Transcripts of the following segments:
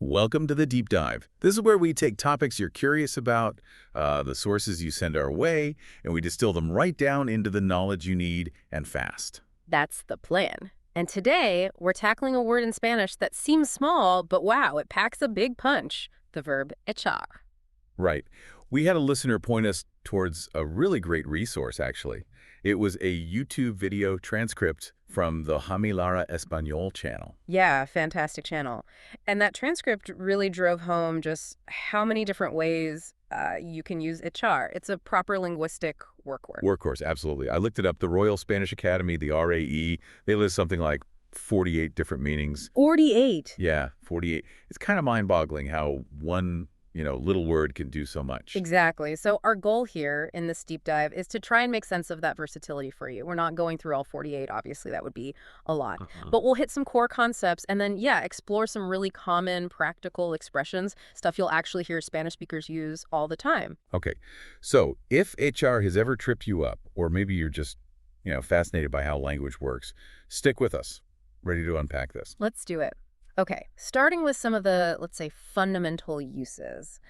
Welcome to the Deep Dive. This is where we take topics you're curious about, the sources you send our way, and we distill them right down into the knowledge you need, and fast. That's the plan. And today, we're tackling a word in Spanish that seems small, but wow, it packs a big punch, the verb echar. Right. We had a listener point us towards a really great resource, actually. It was a YouTube video transcript from the Hamilara Español channel. Yeah, fantastic channel. And that transcript really drove home just how many different ways you can use echar. It's a proper linguistic workhorse. Workhorse, absolutely. I looked it up. The Royal Spanish Academy, the RAE, they list something like 48 different meanings. 48. Yeah, 48. It's kind of mind-boggling how one, little word can do so much. Exactly. So our goal here in this deep dive is to try and make sense of that versatility for you. We're not going through all 48, obviously. That would be a lot. But we'll hit some core concepts and then, explore some really common practical expressions, stuff you'll actually hear Spanish speakers use all the time. Okay, so if HR has ever tripped you up, or maybe you're just, fascinated by how language works, stick with us. Ready to unpack this. Let's do it. Okay, starting with some of the, let's say, fundamental uses.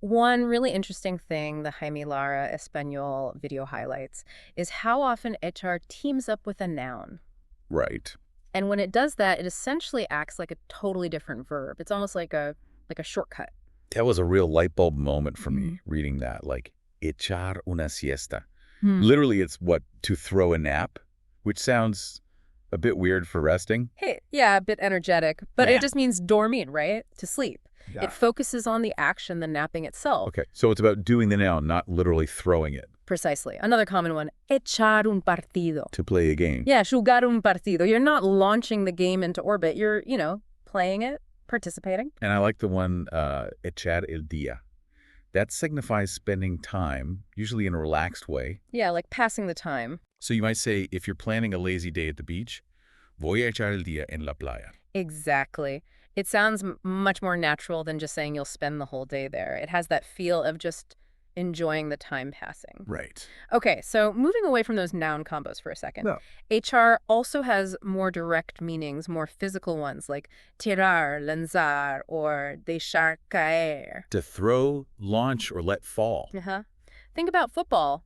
One really interesting thing the Jaime Lara Español video highlights is how often echar teams up with a noun. Right. And when it does that, it essentially acts like a totally different verb. It's almost like a shortcut. That was a real light bulb moment for me, reading that, like, echar una siesta. Literally, it's to throw a nap, which sounds a bit weird for resting. Hey, yeah, a bit energetic, but Yeah. it just means dormir, right? To sleep. Yeah. It focuses on the action, the napping itself. Okay, so it's about doing the noun, not literally throwing it. Precisely. Another common one, echar un partido. To play a game. Yeah, jugar un partido. You're not launching the game into orbit. You're, playing it, participating. And I like the one, echar el día. That signifies spending time, usually in a relaxed way. Yeah, like passing the time. So you might say, if you're planning a lazy day at the beach, voy a echar el día en la playa. Exactly. It sounds much more natural than just saying you'll spend the whole day there. It has that feel of just enjoying the time passing. Right. Okay, so moving away from those noun combos for a second. No. HR also has more direct meanings, more physical ones, like tirar, lanzar, or deixar caer. To throw, launch, or let fall. Think about football,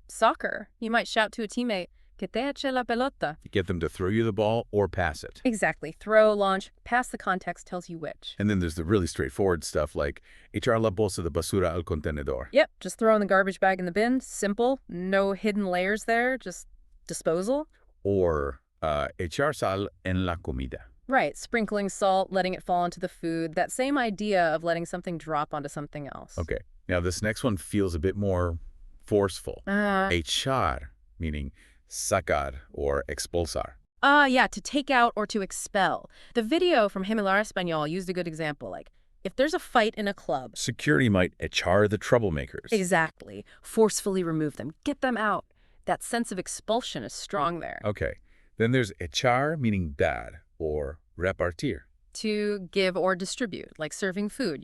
soccer. You might shout to a teammate, que te eche la pelota. Get them to throw you the ball or pass it. Exactly. Throw, launch, pass. The context tells you which. And then there's the really straightforward stuff like echar la bolsa de basura al contenedor. Yep, just throwing the garbage bag in the bin. Simple. No hidden layers there, just disposal. Or echar sal en la comida. Right, sprinkling salt, letting it fall into the food. That same idea of letting something drop onto something else. Okay. Now, this next one feels a bit more forceful. Echar, meaning sacar or expulsar. Yeah, to take out or to expel. The video from Jaime Lara Español used a good example. Like, if there's a fight in a club. Security might echar the troublemakers. Exactly. Forcefully remove them. Get them out. That sense of expulsion is strong there. Okay. Then there's echar, meaning dar, or repartir. To give or distribute, like serving food,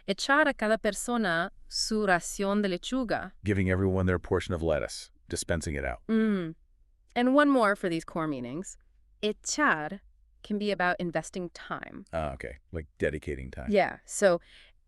Echar a cada persona su ración de lechuga. Giving everyone their portion of lettuce, dispensing it out. And one more for these core meanings. Echar can be about investing time. Okay, like dedicating time. Yeah, so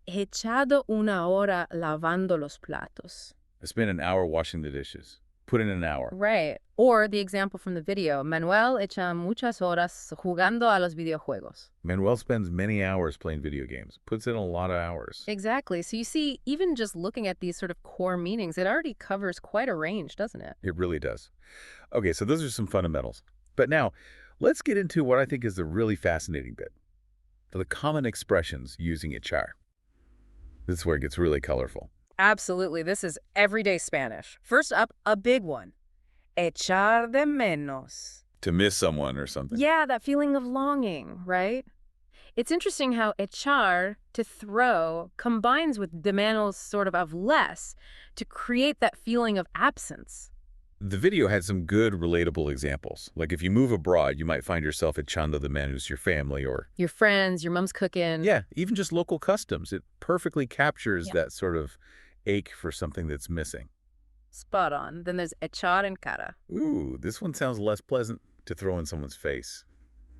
he echado una hora lavando los platos. I spent an hour washing the dishes. Put in an hour. Right. Or the example from the video, Manuel echa muchas horas jugando a los videojuegos. Manuel spends many hours playing video games. Puts in a lot of hours. Exactly. So you see, even just looking at these sort of core meanings, it already covers quite a range, doesn't it? It really does. Okay, so those are some fundamentals. But now, let's get into what I think is the really fascinating bit. The common expressions using echar. This is where it gets really colorful. Absolutely. This is everyday Spanish. First up, a big one. Echar de menos. To miss someone or something. Yeah, that feeling of longing, right? It's interesting how echar, to throw, combines with de menos sort of less to create that feeling of absence. The video had some good, relatable examples. Like if you move abroad, you might find yourself echando de menos your family or... your friends, your mom's cooking. Yeah, even just local customs. It perfectly captures that sort of ache for something that's missing. Spot on. Then there's echar en cara. Ooh, this one sounds less pleasant. To throw in someone's face.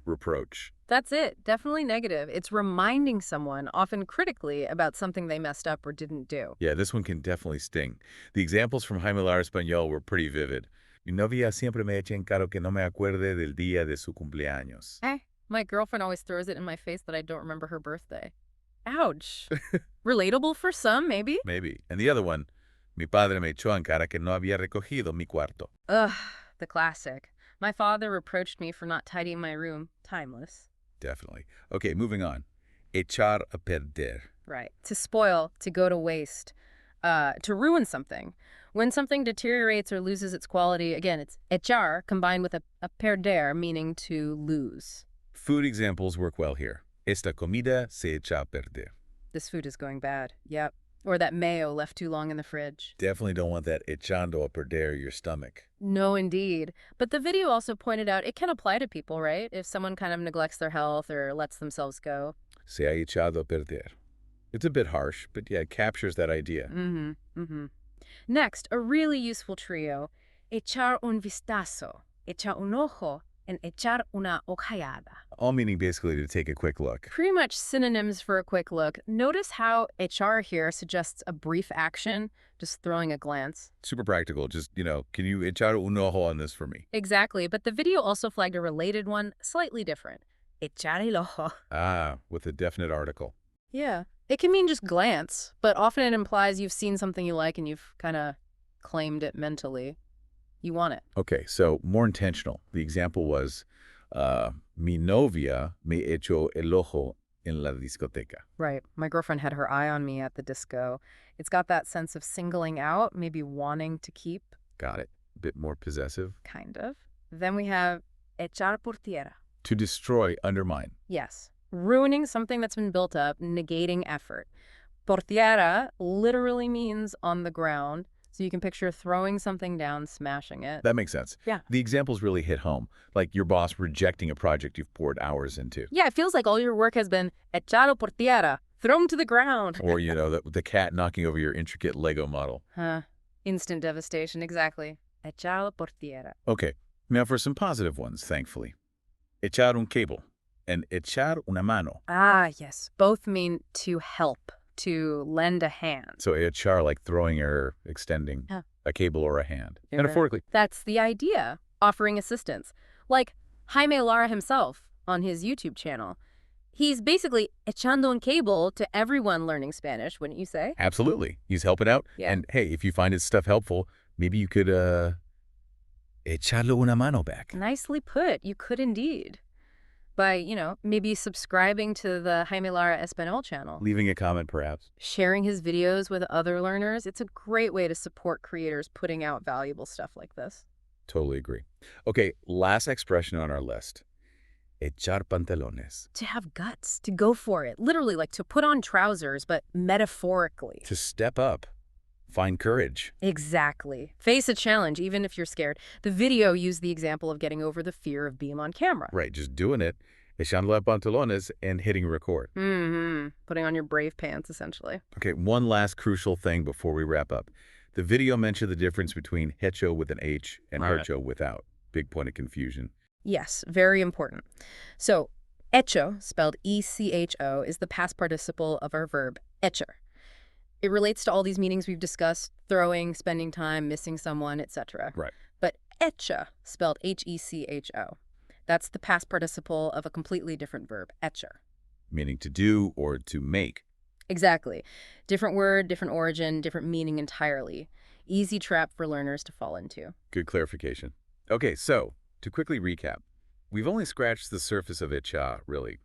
reproach. That's it. Definitely negative. It's reminding someone, often critically, about something they messed up or didn't do. Yeah, this one can definitely sting. The examples from Jaime Lara Español were pretty vivid. Mi novia siempre me echa en cara que no me acuerde del día de su cumpleaños. My girlfriend always throws it in my face that I don't remember her birthday. Ouch. Relatable for some, maybe? Maybe. And the other one, mi padre me echó en cara que no había recogido mi cuarto. Ugh, the classic. My father reproached me for not tidying my room. Timeless. Definitely. Okay, moving on. Echar a perder. Right. To spoil, to go to waste, to ruin something. When something deteriorates or loses its quality, again, it's echar combined with a perder, meaning to lose. Food examples work well here. Esta comida se echa a perder. This food is going bad. Yep. Or that mayo left too long in the fridge. Definitely don't want that echando a perder your stomach. No, indeed. But the video also pointed out it can apply to people, right? If someone kind of neglects their health or lets themselves go. Se ha echado a perder. It's a bit harsh, but yeah, it captures that idea. Next, a really useful trio. Echar un vistazo, echar un ojo, and echar una ojallada. All meaning basically to take a quick look. Pretty much synonyms for a quick look. Notice how echar here suggests a brief action, just throwing a glance. Super practical. Just, can you echar un ojo on this for me? Exactly, but the video also flagged a related one, slightly different. Echar el ojo. Ah, with a definite article. Yeah. It can mean just glance, but often it implies you've seen something you like and you've kind of claimed it mentally. You want it. Okay, so more intentional. The example was, mi novia me echó el ojo en la discoteca. Right. My girlfriend had her eye on me at the disco. It's got that sense of singling out, maybe wanting to keep. Got it. A bit more possessive. Kind of. Then we have echar por tierra. To destroy, undermine. Yes. Ruining something that's been built up, negating effort. Por tierra literally means on the ground, so you can picture throwing something down, smashing it. That makes sense. Yeah. The examples really hit home, like your boss rejecting a project you've poured hours into. Yeah, it feels like all your work has been echado por tierra, thrown to the ground. Or, the cat knocking over your intricate Lego model. Instant devastation, exactly. Echado por tierra. Okay, now for some positive ones, thankfully. Echar un cable and echar una mano. Ah, yes. Both mean to help, to lend a hand. So echar like throwing or extending a cable or a hand. Metaphorically. That's the idea, offering assistance. Like Jaime Lara himself on his YouTube channel. He's basically echando un cable to everyone learning Spanish, wouldn't you say? Absolutely. He's helping out. Yeah. And hey, if you find his stuff helpful, maybe you could echarlo una mano back. Nicely put. You could indeed. By, maybe subscribing to the Jaime Lara Español channel. Leaving a comment, perhaps. Sharing his videos with other learners. It's a great way to support creators putting out valuable stuff like this. Totally agree. Okay, last expression on our list. Echar pantalones. To have guts, to go for it. Literally, like to put on trousers, but metaphorically. To step up. Find courage. Exactly. Face a challenge, even if you're scared. The video used the example of getting over the fear of being on camera. Right, just doing it, echando los pantalones, and hitting record. Putting on your brave pants, essentially. Okay, one last crucial thing before we wrap up. The video mentioned the difference between hecho with an H and hecho without. Big point of confusion. Yes, very important. So, hecho, spelled E-C-H-O, is the past participle of our verb echar. It relates to all these meanings we've discussed, throwing, spending time, missing someone, etc. Right. But echa, spelled H-E-C-H-O, that's the past participle of a completely different verb, echar. Meaning to do or to make. Exactly. Different word, different origin, different meaning entirely. Easy trap for learners to fall into. Good clarification. Okay, so, to quickly recap, we've only scratched the surface of echar, really.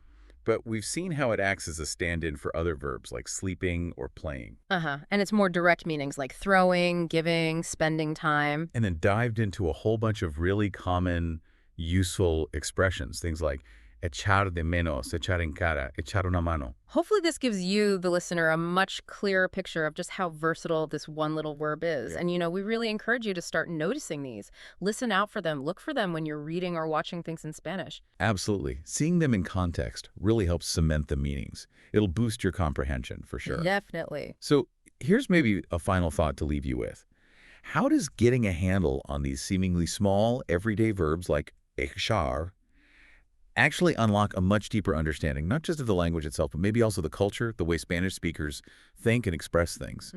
But we've seen how it acts as a stand-in for other verbs like sleeping or playing. And it's more direct meanings like throwing, giving, spending time. And then dived into a whole bunch of really common, useful expressions. Things like echar de menos, echar en cara, echar una mano. Hopefully this gives you, the listener, a much clearer picture of just how versatile this one little verb is. Yeah. And, we really encourage you to start noticing these. Listen out for them. Look for them when you're reading or watching things in Spanish. Absolutely. Seeing them in context really helps cement the meanings. It'll boost your comprehension, for sure. Definitely. So here's maybe a final thought to leave you with. How does getting a handle on these seemingly small, everyday verbs like echar actually unlock a much deeper understanding, not just of the language itself, but maybe also the culture, the way Spanish speakers think and express things.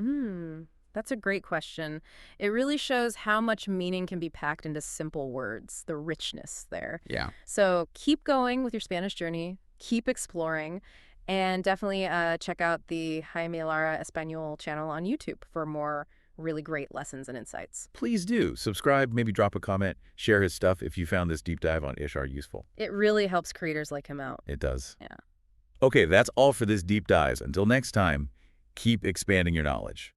That's a great question. It really shows how much meaning can be packed into simple words, the richness there. Yeah. So keep going with your Spanish journey, keep exploring, and definitely check out the Jaime Lara Espanol channel on YouTube for more really great lessons and insights. Please do. Subscribe, maybe drop a comment, share his stuff if you found this deep dive on Ishar useful. It really helps creators like him out. It does. Yeah. Okay, that's all for this deep dive. Until next time, keep expanding your knowledge.